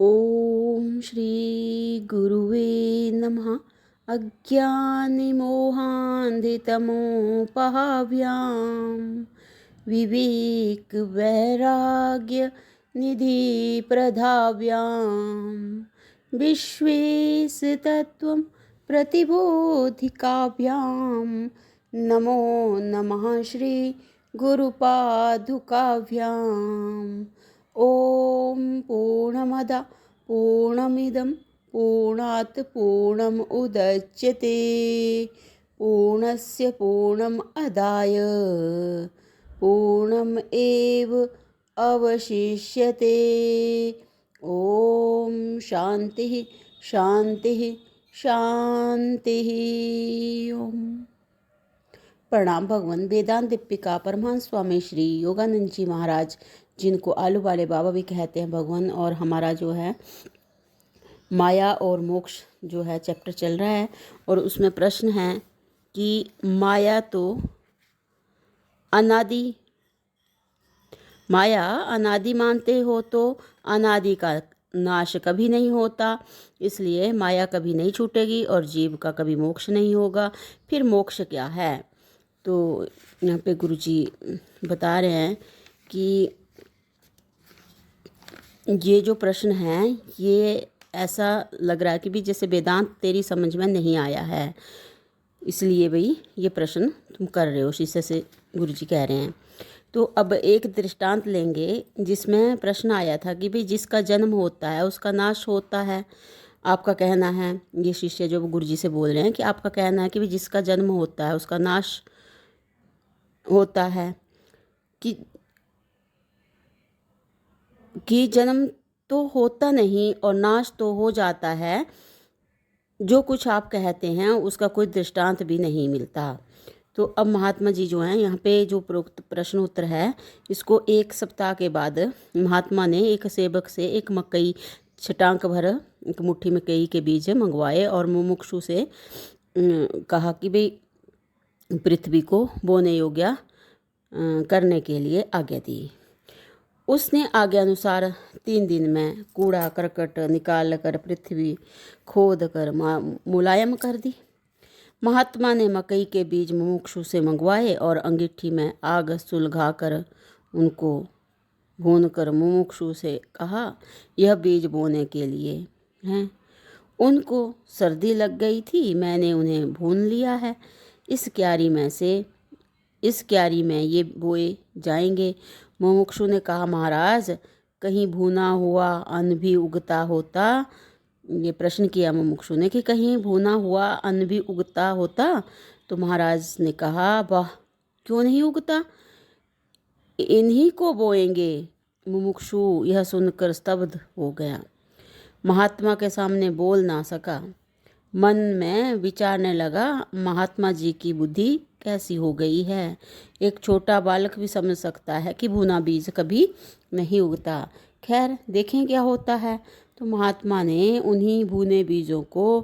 ओम श्री गुरुवे नमः। अज्ञानमोहान्धितमोपहाव्यां विवेक वैराग्य निधि प्रधाव्यां विश्वेश तत्त्वं प्रतिबोधिकाभ्यां नमो नमः श्री गुरुपादुकाभ्याम्। ओम पूर्णमद पूर्णमिदं पूर्णात् पूर्णम् उदच्यते पूर्णस्य पूर्णम् अदाय पूर्णम् एव अवशिष्यते। ओम शांति शांति शांति। ओम प्रणाम भगवान वेदांत दीपिका परमहंस स्वामी श्री योगानंद जी महाराज, जिनको आलू वाले बाबा भी कहते हैं भगवान। और हमारा जो है माया और मोक्ष जो है चैप्टर चल रहा है, और उसमें प्रश्न है कि माया अनादि मानते हो तो अनादि का नाश कभी नहीं होता, इसलिए माया कभी नहीं छूटेगी और जीव का कभी मोक्ष नहीं होगा। फिर मोक्ष क्या है? तो यहाँ पे गुरुजी बता रहे हैं कि ये जो प्रश्न है ये ऐसा लग रहा है कि भी जैसे वेदांत तेरी समझ में नहीं आया है, इसलिए भाई ये प्रश्न तुम कर रहे हो, शीशे से गुरुजी कह रहे हैं। तो अब एक दृष्टांत लेंगे जिसमें प्रश्न आया था कि भाई जिसका जन्म होता है उसका नाश होता है। आपका कहना है, ये शिष्य जो गुरुजी से बोल रहे हैं कि आपका कहना है कि भाई जिसका जन्म होता है उसका नाश होता है, कि जन्म तो होता नहीं और नाश तो हो जाता है। जो कुछ आप कहते हैं उसका कोई दृष्टांत भी नहीं मिलता। तो अब महात्मा जी जो हैं यहाँ पे जो प्रोक्त प्रश्न उत्तर है, इसको एक सप्ताह के बाद महात्मा ने एक सेवक से एक मकई छटांक भर एक मुट्ठी मकई के बीज मंगवाए और मुमुक्षु से कहा कि भाई पृथ्वी को बोने योग्य करने के लिए आज्ञा दी। उसने आज्ञा अनुसार 3 दिन में कूड़ा करकट निकाल कर पृथ्वी खोद कर मुलायम कर दी। महात्मा ने मकई के बीज मुमुक्षु से मंगवाए और अंगीठी में आग सुलगा कर उनको भून कर मुमुक्षु से कहा, यह बीज बोने के लिए हैं। उनको सर्दी लग गई थी, मैंने उन्हें भून लिया है। इस क्यारी में ये बोए जाएंगे। मुमुक्षु ने कहा, महाराज कहीं भुना हुआ अन्न भी उगता होता। ये प्रश्न किया मुमुक्षु ने कि कहीं भुना हुआ अन्न भी उगता होता। तो महाराज ने कहा, वाह क्यों नहीं उगता, इन्हीं को बोएंगे। मुमुक्षु यह सुनकर स्तब्ध हो गया, महात्मा के सामने बोल ना सका। मन में विचारने लगा, महात्मा जी की बुद्धि कैसी हो गई है। एक छोटा बालक भी समझ सकता है कि भुना बीज कभी नहीं उगता। खैर देखें क्या होता है। तो महात्मा ने उन्हीं भुने बीजों को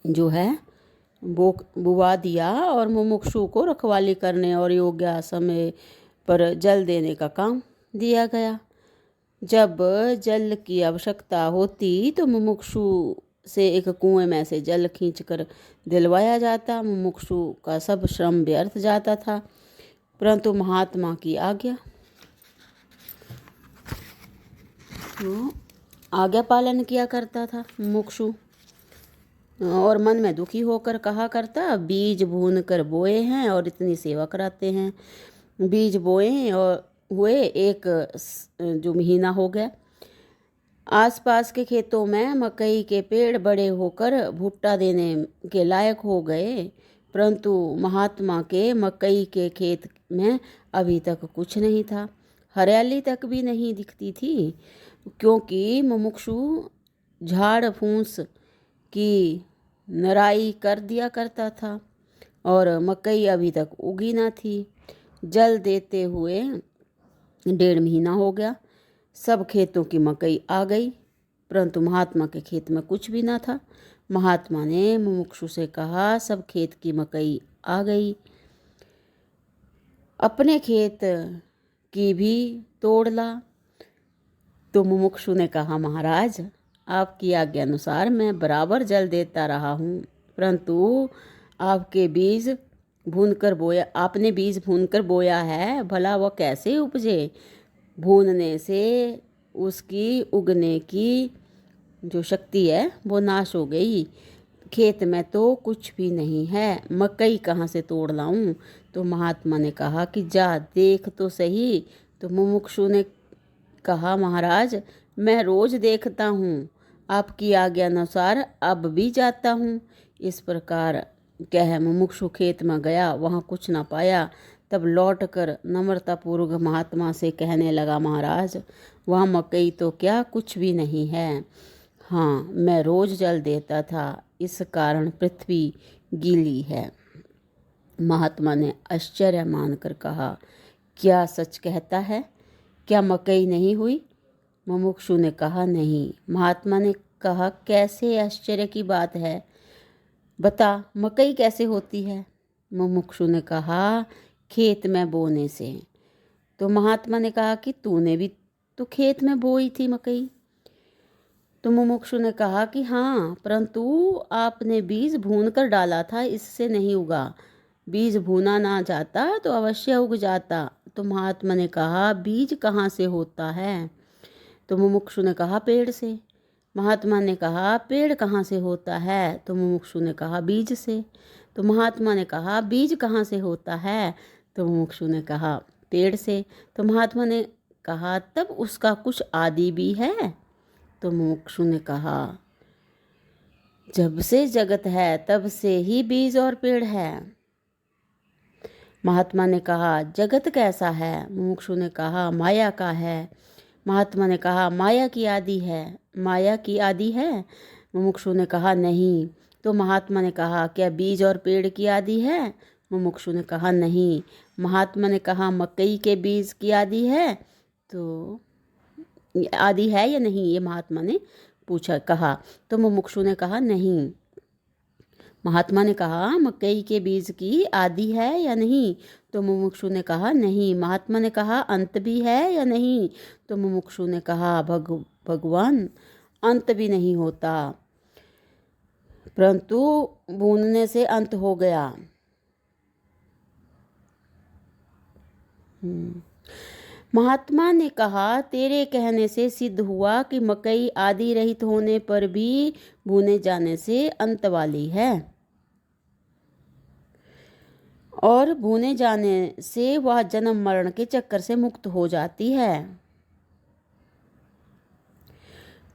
जो है बुवा दिया और मुमुक्षु को रखवाली करने और योग्य समय पर जल देने का काम दिया गया। जब जल की आवश्यकता होती तो मुमुक्षु से एक कुएं में से जल खींचकर दिलवाया जाता। मुमुक्षु का सब श्रम व्यर्थ जाता था, परंतु महात्मा की आज्ञा पालन किया करता था मुमुक्षु, और मन में दुखी होकर कहा करता, बीज भून कर बोए हैं और इतनी सेवा कराते हैं। बीज बोए और हुए एक जो महीना हो गया। आसपास के खेतों में मकई के पेड़ बड़े होकर भुट्टा देने के लायक हो गए, परंतु महात्मा के मकई के खेत में अभी तक कुछ नहीं था, हरियाली तक भी नहीं दिखती थी, क्योंकि मुमुक्षु झाड़ फूस की नराई कर दिया करता था और मकई अभी तक उगी ना थी। जल देते हुए 1.5 महीना हो गया। सब खेतों की मकई आ गई, परंतु महात्मा के खेत में कुछ भी ना था। महात्मा ने मुमुक्षु से कहा, सब खेत की मकई आ गई, अपने खेत की भी तोड़ ला। तो मुमुक्षु ने कहा, महाराज आपकी आज्ञा अनुसार मैं बराबर जल देता रहा हूँ, परंतु आपने बीज भूनकर बोया है, भला वह कैसे उपजे? भूनने से उसकी उगने की जो शक्ति है वो नाश हो गई। खेत में तो कुछ भी नहीं है, मकई कहाँ से तोड़ लाऊं? तो महात्मा ने कहा कि जा देख तो सही। तो मुमुक्षु ने कहा, महाराज मैं रोज देखता हूँ, आपकी आज्ञा अनुसार अब भी जाता हूँ। इस प्रकार कह मुमुक्षु खेत में गया, वहाँ कुछ ना पाया। तब लौटकर नम्रतापूर्वक महात्मा से कहने लगा, महाराज वहाँ मकई तो क्या कुछ भी नहीं है। हाँ, मैं रोज जल देता था, इस कारण पृथ्वी गीली है। महात्मा ने आश्चर्य मानकर कहा, क्या सच कहता है? क्या मकई नहीं हुई? मुमुक्षु ने कहा, नहीं। महात्मा ने कहा, कैसे आश्चर्य की बात है, बता मकई कैसे होती है? मुमुक्षु ने कहा, खेत में बोने से। तो महात्मा ने कहा कि तूने भी तो खेत में बोई थी मकई। तो मुमुक्षु ने कहा कि हाँ, परंतु आपने बीज भून कर डाला था, इससे नहीं उगा। बीज भूना ना जाता तो अवश्य उग जाता। तो महात्मा ने कहा, बीज कहाँ से होता है? तो मुमुक्षु ने कहा, पेड़ से। महात्मा ने कहा, पेड़ कहाँ से होता है? तो मुमुक्षु ने कहा, बीज से। तो महात्मा ने कहा, बीज कहाँ से होता है? तो मुमुक्षु ने कहा, पेड़ से। तो महात्मा ने कहा, तब उसका कुछ आदि भी है? तो मुमुक्षु ने कहा, जब से जगत है तब से ही बीज और पेड़ है। महात्मा ने कहा, जगत कैसा है? मुमुक्षु ने कहा, माया का है। महात्मा ने कहा, माया की आदि है। माया की आदि है? मुमुक्षु ने कहा, नहीं। तो महात्मा ने कहा, क्या बीज और पेड़ की आदि है? मुमुक्षु ने कहा, नहीं। महात्मा ने कहा, मकई के बीज की आदि है? तो आदि है या नहीं, ये महात्मा ने कहा। तो मुमुक्षु ने कहा, नहीं। महात्मा ने कहा, मकई के बीज की आदि है या नहीं? तो मुमुक्षु ने कहा, नहीं। महात्मा ने कहा, अंत भी है या नहीं? तो मुमुक्षु ने कहा, भगवान अंत भी नहीं होता, परंतु भूनने से अंत हो गया। महात्मा ने कहा, तेरे कहने से सिद्ध हुआ कि मकई आदि रहित होने पर भी भूने जाने से अंत वाली है, और भूने जाने से वह जन्म मरण के चक्कर से मुक्त हो जाती है।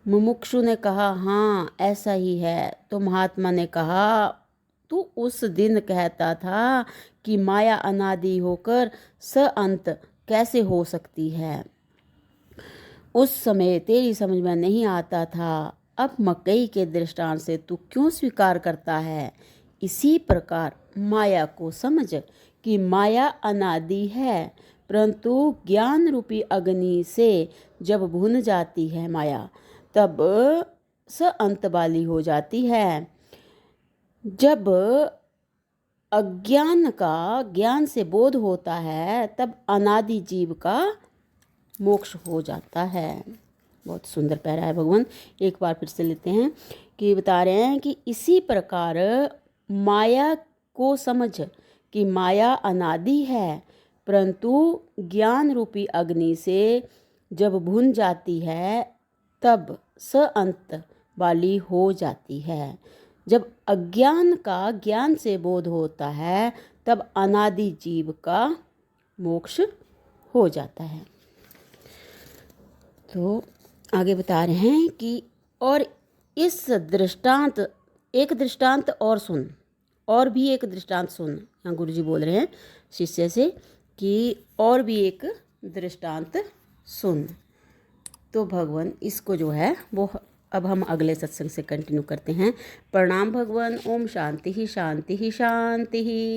मुमुक्षु ने कहा, हाँ ऐसा ही है। तो महात्मा ने कहा, तू उस दिन कहता था कि माया अनादि होकर अंत कैसे हो सकती है, उस समय तेरी समझ में नहीं आता था। अब मकई के दृष्टांत से तू क्यों स्वीकार करता है? इसी प्रकार माया को समझ कि माया अनादि है, परंतु ज्ञान रूपी अग्नि से जब भुन जाती है माया, तब अंत वाली हो जाती है। जब अज्ञान का ज्ञान से बोध होता है, तब अनादि जीव का मोक्ष हो जाता है। बहुत सुंदर पैरा है भगवान, एक बार फिर से लेते हैं कि बता रहे हैं कि इसी प्रकार माया को समझ कि माया अनादि है, परंतु ज्ञान रूपी अग्नि से जब भुन जाती है, तब अंत वाली हो जाती है। जब अज्ञान का ज्ञान से बोध होता है, तब अनादि जीव का मोक्ष हो जाता है। तो आगे बता रहे हैं कि और इस दृष्टांत, एक दृष्टांत और सुन, और भी एक दृष्टांत सुन। यहाँ गुरुजी बोल रहे हैं शिष्य से कि और भी एक दृष्टांत सुन। तो भगवान इसको जो है वो अब हम अगले सत्संग से कंटिन्यू करते हैं। प्रणाम भगवान। ओम शांति ही शांति ही शांति ही।